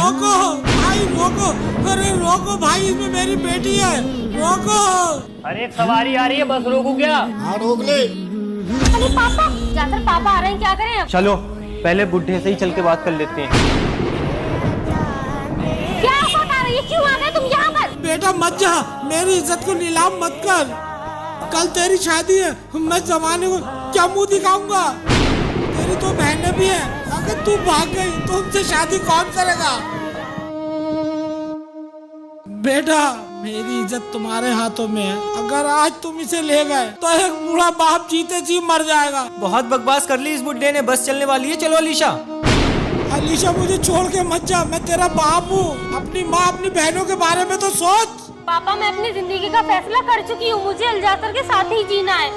रोको भाई रोको, अरे रोको भाई, इसमें मेरी बेटी है, रोको। अरे एक सवारी आ रही है, बस रोकू क्या? हाँ रोक ले। अरे पापा, जाकर पापा आ रहे हैं, क्या करें अब? चलो पहले बुढ़े से ही चल के बात कर लेते हैं। क्या बात आ रही है, क्यों आ गए तुम यहाँ पर? बेटा मत जा, मेरी इज्जत को नीलाम मत कर, कल तेरी शादी है, मैं जमाने को क्या मुंह दिखाऊंगा? तेरी तो बहनें भी है, अगर तू भाग गई तो उनसे शादी कौन करेगा? बेटा मेरी इज्जत तुम्हारे हाथों में है, अगर आज तुम इसे ले गए तो एक बूढ़ा बाप जीते जी मर जाएगा। बहुत बकवास कर ली इस बुढ़े ने, बस चलने वाली है, चलो अलीशा। अलीशा मुझे छोड़ के मत जा, मैं तेरा बाप हूँ, अपनी माँ अपनी बहनों के बारे में तो सोच। पापा मैं अपनी जिंदगी का फैसला कर चुकी हूँ, मुझे अलजातर के साथ ही जीना है।